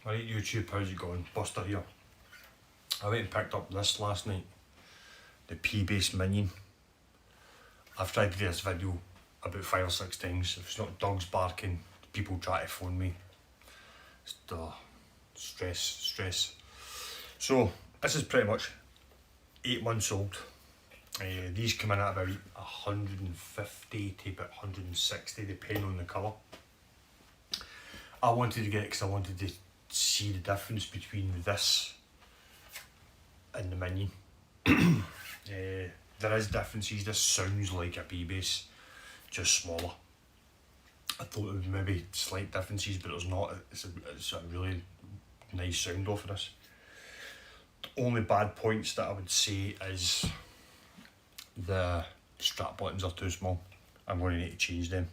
Alright YouTube, how's it going? Buster here. I went and picked up this last night, the pbass Minion. I've tried to do this video about 5 or 6 times. If it's not dogs barking, people try to phone me. It's stress. So this is pretty much 8 months old. These come in at about 150 to about 160 depending on the colour. I wanted to get it because I wanted to see the difference between this and the Minion. There is differences. This sounds like a pbass, just smaller. I thought there would maybe slight differences, but there's not. It's a really nice sound off of this. The only bad points that I would say is the strap buttons are too small. I'm going to need to change them.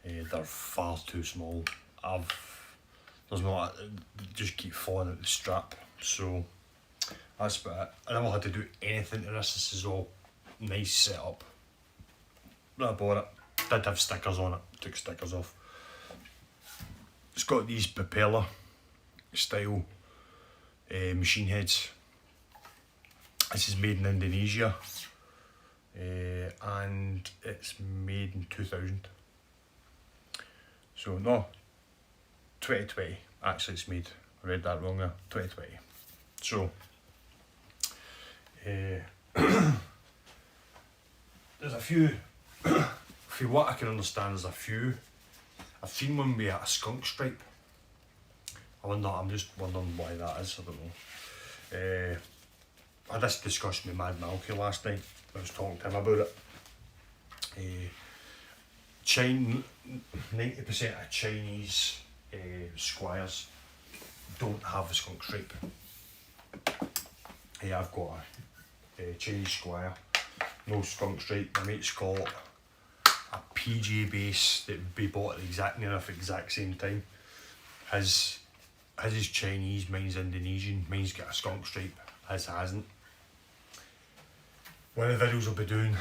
They're far too small. They just keep falling out the strap, so that's about it. I never had to do anything to this. This is all nice setup. I bought it. Did have stickers on it. Took stickers off. It's got these propeller style machine heads. This is made in Indonesia, and it's made in 2000. So no, 2020. Actually, it's made. I read that wrong there. 2020. So there's a few. For what I can understand, there's a few. I've seen one with a skunk stripe. I'm just wondering why that is. I don't know. I had this discussion with Mad Malky last night. I was talking to him about it. 90% of Chinese Squiers don't have a skunk stripe. I've got a Chinese Squier, no skunk stripe. My mate's got a PJ bass that would be bought at the exact same time. His is Chinese, mine's Indonesian. Mine's got a skunk stripe, his hasn't. One of the videos I'll be doing,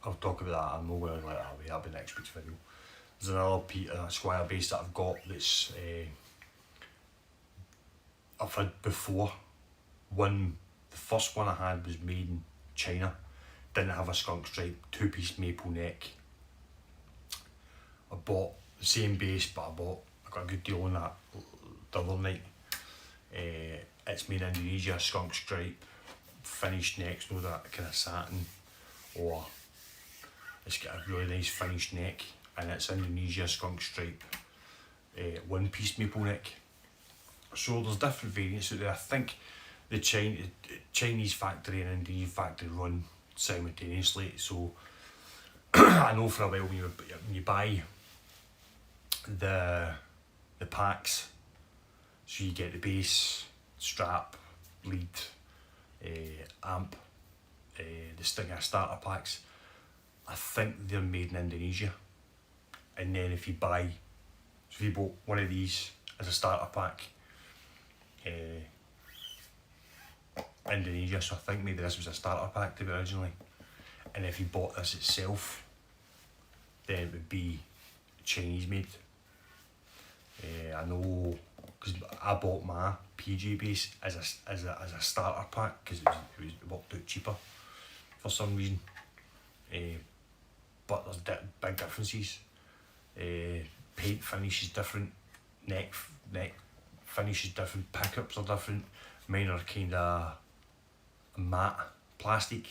I'll talk about that. I'm not going to let that away. That'll be next week's video. There's another Squier bass that I've got that's I've had before. The first one I had was made in China. Didn't have a skunk stripe, 2-piece maple neck. I bought the same bass, but I got a good deal on that the other night. It's made in Indonesia, skunk stripe, finished necks, no that kind of satin, or it's got a really nice finished neck, and it's Indonesia skunk stripe, 1-piece maple neck. So there's different variants out there. I think the Chinese factory and Indonesian factory run simultaneously, so I know for a while when you buy the packs, so you get the bass, strap, lead, amp, the Stinger starter packs. I think they're made in Indonesia, and then if you bought one of these as a starter pack, Indonesia, so I think maybe this was a starter pack to be originally, and if you bought this itself, then it would be Chinese made. I know because I bought my PJ bass as a starter pack because it worked out cheaper for some reason. But there's big differences. Paint finish is different, neck finish is different, pickups are different. Mine are kind of matte plastic.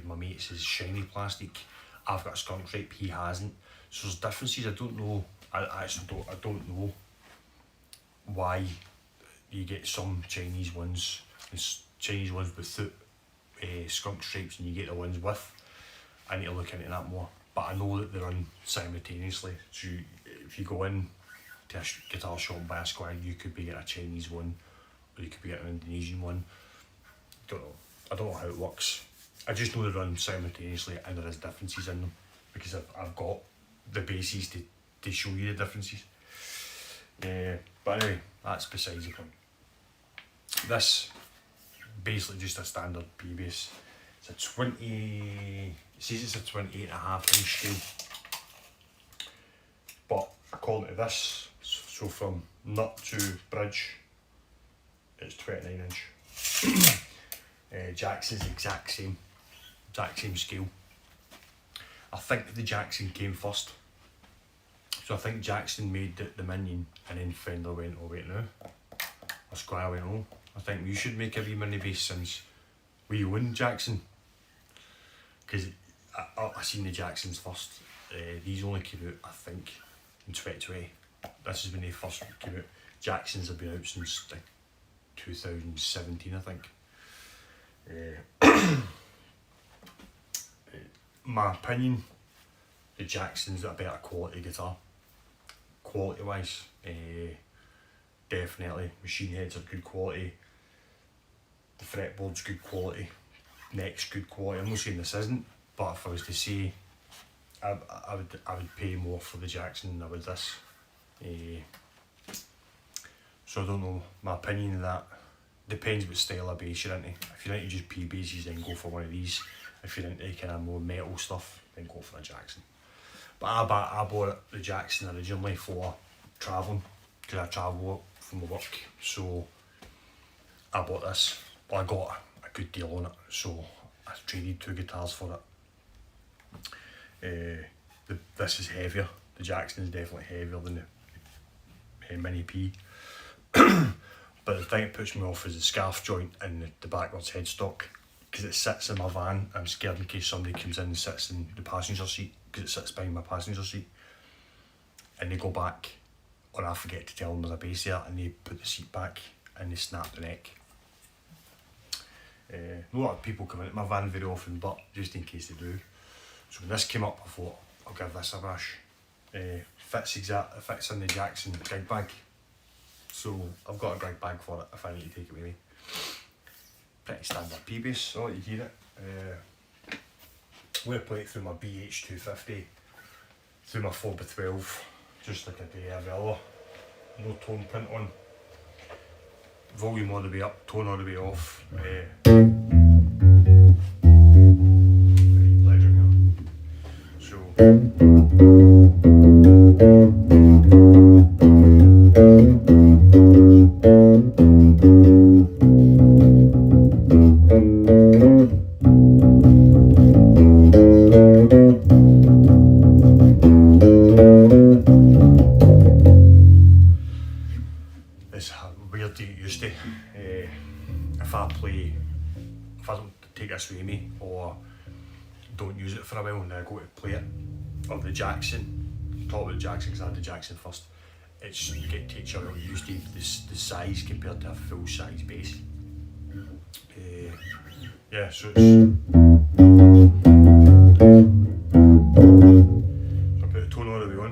My mate's is shiny plastic. I've got a skunk stripe, he hasn't. So there's differences. I don't know. I don't know why you get some Chinese ones without skunk stripes, and you get the ones with. I need to look into that more. But I know that they run simultaneously. So if you go in to a guitar shop and buy a Squier, you could be getting a Chinese one, or you could be getting an Indonesian one. I don't know how it works. I just know they run simultaneously, and there is differences in them because I've got the bases to show you the differences. But anyway, that's besides the point. This basically just a standard pbass. It's a 20. It says it's a 28.5 inch scale, but according to this, so So from nut to bridge, it's 29 inch. Jackson's exact same scale. I think the Jackson came first. So I think Jackson made the minion, and then Fender went, oh wait no. Or Squier went, oh, I think we should make a wee mini bass since we own Jackson. Because I seen the Jacksons first. These only came out, I think, in 2020. This is when they first came out. Jacksons have been out since like 2017, I think. My opinion, the Jackson's a better quality guitar. Quality wise, definitely. Machine heads are good quality. The fretboard's good quality. Neck's good quality. I'm not saying this isn't, but if I was to say, I would pay more for the Jackson than I would this. So I don't know, my opinion of that depends what style of bass you're into. If you're into just P basses, then go for one of these. If you're into kind of more metal stuff, then go for a Jackson. But I bought the Jackson originally for travelling, because I travel from my work. So I bought this, but I got a good deal on it, so I traded 2 guitars for it. This is heavier. The Jackson is definitely heavier than the Mini P. But the thing that puts me off is the scarf joint and the backwards headstock, because it sits in my van. I'm scared in case somebody comes in and sits in the passenger seat, because it sits behind my passenger seat, and they go back, or I forget to tell them there's a bass there, and they put the seat back and they snap the neck. Not a lot of people come into my van very often, but just in case they do. So when this came up, I thought, I'll give this a bash. Fits in the Jackson gig bag. So I've got a gig bag for it if I need to take it with me. Pretty standard P-bass, so you hear it. I'm going to play it through my BH250, through my 4x12, just like a Avella. No tone print on. Volume all the way up, tone all the way off. It's weird to get used to. If I don't take this with me or don't use it for a while and then I go to play it, or the Jackson, talk about the Jackson because I had the Jackson first, it takes you a while used to the size compared to a full size bass. Yeah, so it's, so I put the tone all the way on.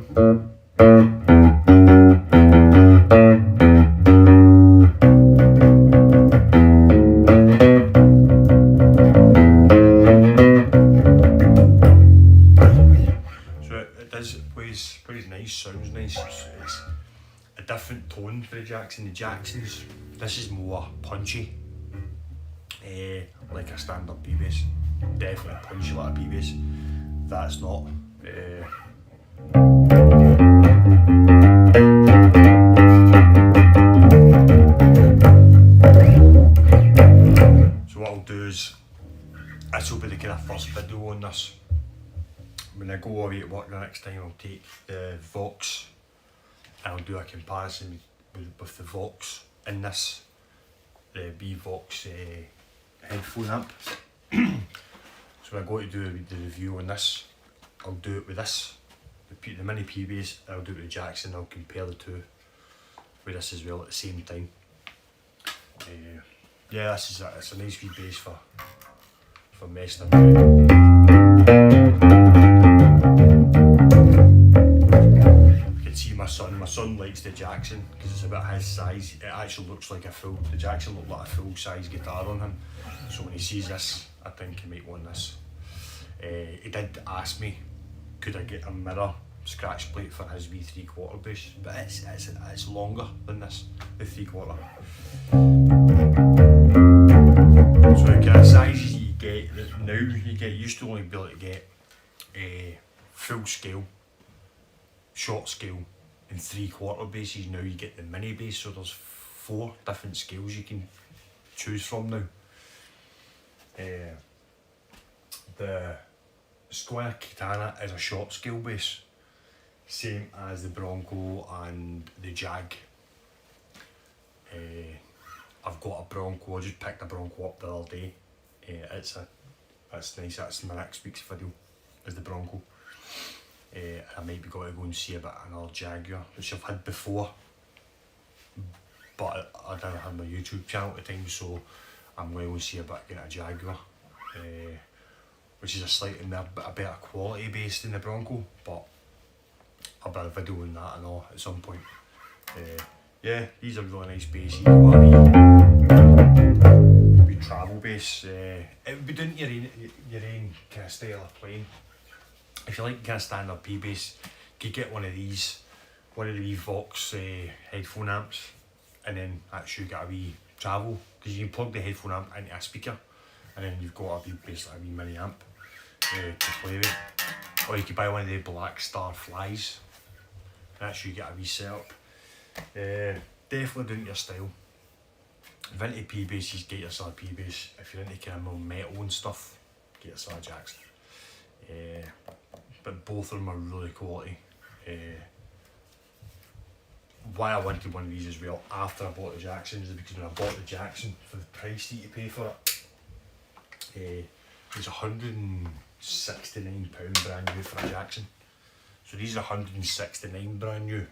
Plays nice, sounds nice. It's a different tone for the Jackson. The Jacksons, this is more punchy, like a standard P-bass. Definitely punchy like a P-bass. That's not. So what I'll do is, this will be the kind of first video on this. When I go away to work the next time, I'll take the Vox and I'll do a comparison with the Vox in this, the B-Vox headphone amp. So when I go to do the review on this, I'll do it with this, the Mini P-bass, and I'll do it with the Jackson. I'll compare the two with this as well at the same time. Yeah, it's a nice wee bass for messing about. My son likes the Jackson because it's about his size. It actually looks like the Jackson looked like a full size guitar on him. So when he sees this, I think he might want this. He did ask me, could I get a mirror scratch plate for his wee 3/4 bass, but it's longer than this, the 3/4. So the kind of sizes you get now, you used to only be able to get full scale, short scale, and 3/4 basses. Now you get the mini bass, so there's 4 different scales you can choose from now. The Squier Katana is a short scale bass, same as the Bronco and the Jag. I've got a Bronco. I just picked a Bronco up the other day. It's nice. That's my next week's video, is the Bronco. I might be going to go and see about another Jaguar, which I've had before, but I didn't have my YouTube channel at the time, so I'm going to go and see about getting a Jaguar, which is a slightly a better quality bass than the Bronco, but I'll be a video on that and all at some point. Yeah, these are really nice basses. We travel bass. It would be down to your own kind of style of playing. If you like kind of standard P-bass, you could get one of the wee Vox headphone amps, and then actually get a wee travel, because you can plug the headphone amp into a speaker, and then you've got basically a wee mini amp to play with. Or you could buy one of the Black Star Flies, and actually get a wee setup. Definitely down to your style. If you're into P-basses, get yourself a P-bass. If you're into kind of more metal and stuff, get yourself a Jackson. But both of them are really quality. Why I wanted one of these as well after I bought the Jackson is because when I bought the Jackson, for the price that you pay for it, it's £169 brand new for a Jackson. So these are 169 brand new,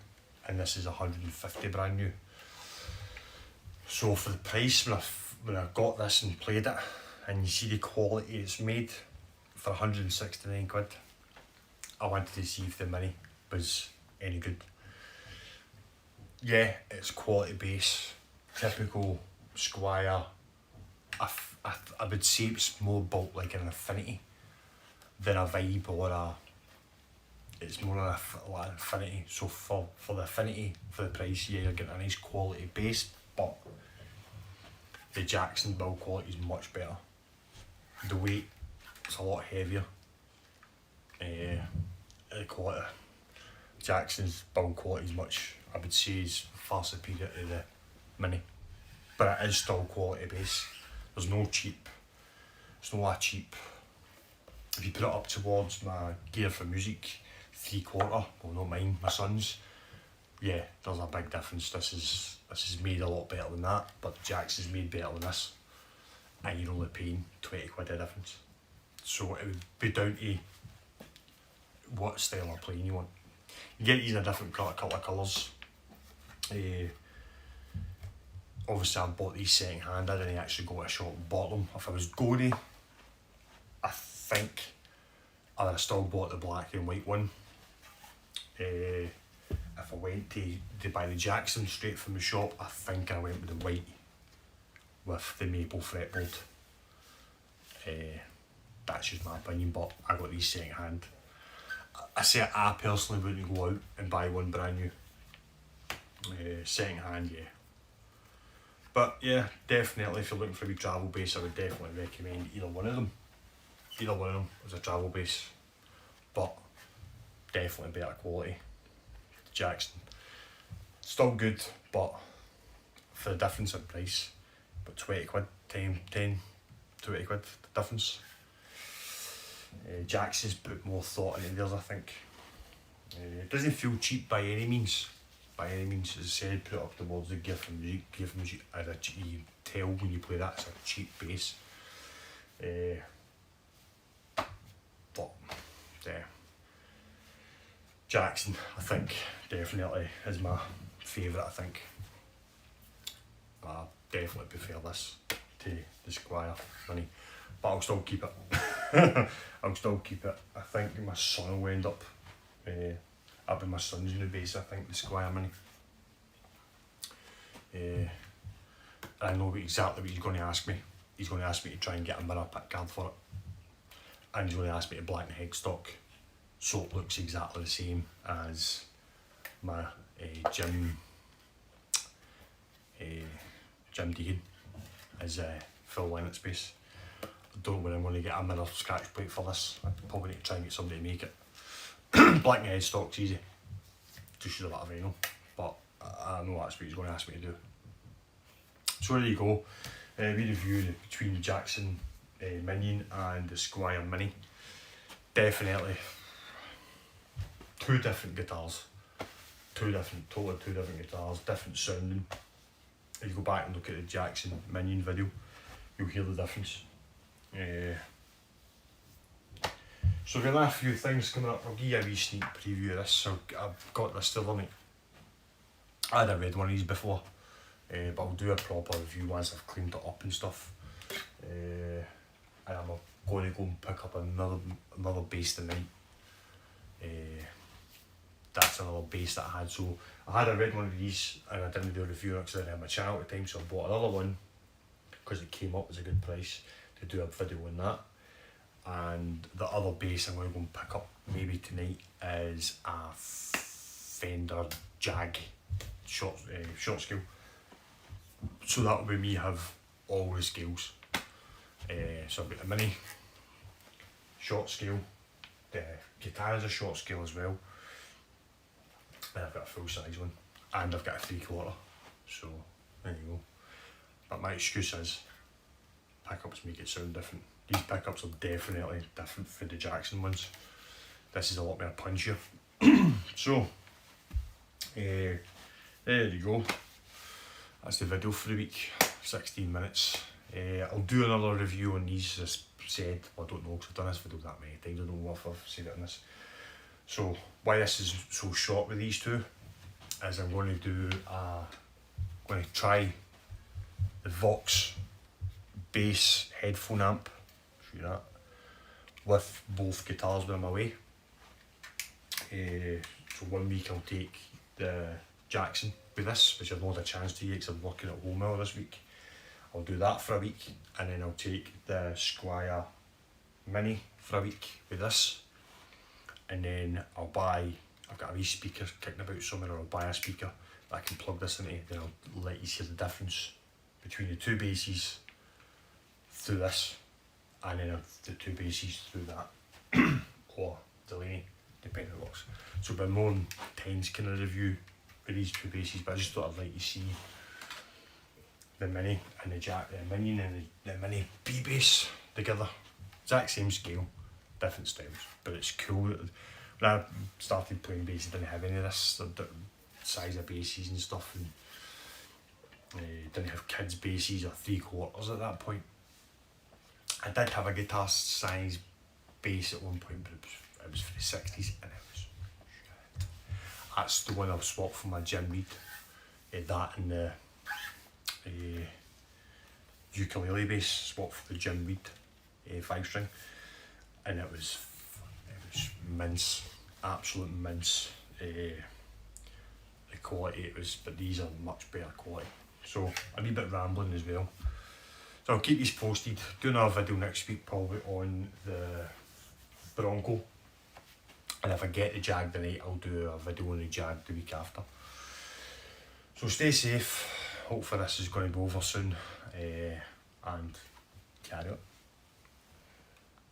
and this is 150 brand new. So for the price, when I got this and played it, and you see the quality it's made for 169 quid, I wanted to see if the mini was any good. Yeah, it's quality bass, typical Squier. I would say it's more built like an Infinity than a Vibe or it's more like an Infinity. So for the Infinity, for the price, yeah, you're getting a nice quality bass, but the Jackson build quality is much better. The weight, it's a lot heavier. The quality, Jackson's build quality is much, I would say, is far superior to the mini, but it is still quality bass. There's no cheap. It's not cheap. If you put it up towards my Gear for Music 3/4, well, not mine, my son's, yeah, there's a big difference. This is made a lot better than that, but Jackson's made better than this, and you're only paying 20 quid a difference. So it would be down to what style of playing you want. You get these in a different couple of colours. Obviously I bought these second hand. I didn't actually go to a shop and bought them. If I was going to, I think I would have still bought the black and white one. If I went to buy the Jackson straight from the shop, I think I went with the white with the maple fretboard. That's just my opinion, but I got these second hand. I say I personally wouldn't go out and buy one brand new. Second hand, yeah. But yeah, definitely if you're looking for a wee travel bass, I would definitely recommend either one of them. Either one of them as a travel bass, but definitely better quality. Jackson, still good, but for the difference in price, but 20 quid, 20 quid difference. Jackson's put more thought into theirs, I think. It doesn't feel cheap by any means. As I said, put it up towards the Gear for Music, as you tell when you play that, it's a cheap bass. But yeah, Jackson, I think, definitely is my favourite, I think. I definitely prefer this to the Squier Mini, but I'll still keep it. I think my son will end up, that'll be my son's new bass, I think, the Squier Mini. I know exactly what he's going to ask me. He's going to ask me to try and get a mirror pick guard for it, and he's going to ask me to blacken the headstock so it looks exactly the same as my Jim Deegan, his Phil Lennox bass. I don't know when I'm going to get a mirror scratch plate for this. I probably need to try and get somebody to make it. Black and headstock's easy. just use a bit of vinyl, but I know that's what he's going to ask me to do. So there you go, we reviewed between the Jackson Minion and the Squier Mini. Definitely two different guitars, totally two different guitars, different sounding. If you go back and look at the Jackson Minion video, you'll hear the difference. So we're going to have a few things coming up. I'll give you a wee sneak preview of this. So I've got this still on it. I had read one of these before, but I'll do a proper review once I've cleaned it up and stuff. And I'm going to go and pick up another bass tonight. That's another bass that I had. So I had read one of these and I didn't do a review because I didn't have my channel at the time, so I bought another one because it came up as a good price to do a video on that. And the other bass I'm going to go and pick up maybe tonight is a Fender Jag short scale. So that will be me have all the scales. So I've got the Mini, short scale, the guitar is a short scale as well, and I've got a full size one, and I've got a 3/4. So there you go. But my excuse is pickups make it sound different. These pickups are definitely different from the Jackson ones. This is a lot more punchier. So there you go. That's the video for the week. 16 minutes. I'll do another review on these, as said. Well, I don't know because I've done this video that many times. I don't know if I've said it on this. So why this is so short with these two is I'm going to try the Vox bass headphone amp. Show you that with both guitars when I'm away. So 1 week I'll take the Jackson with this, which I've not had a chance to yet because I'm working at home now this week. I'll do that for a week, and then I'll take the Squier Mini for a week with this, and then I've got a wee speaker kicking about somewhere, or I'll buy a speaker that I can plug this into, then I'll let you hear the difference between the two basses through this, and then the two basses through that, or Delaney, depending on what works. So it'll be more intense kind of review with these two basses, but I just thought I'd like you to see the Mini and the Minion and the Mini pbass together. Exact same scale, different styles, but it's cool. When I started playing bass, I didn't have any of this, the size of basses and stuff, and didn't have kids' basses or 3/4 at that point. I did have a guitar size bass at one point, but it was for the 60s, and it was shit. That's the one I've swapped for my Jim Reed. That and the ukulele bass, swapped for the Jim Reed 5-string, and it was mince, absolute mince. The quality it was, but these are much better quality. So a wee bit rambling as well. So I'll keep these posted. Do another video next week probably on the Bronco, and if I get the Jag tonight, I'll do a video on the Jag the week after. So stay safe. Hopefully this is going to be over soon, and carry on.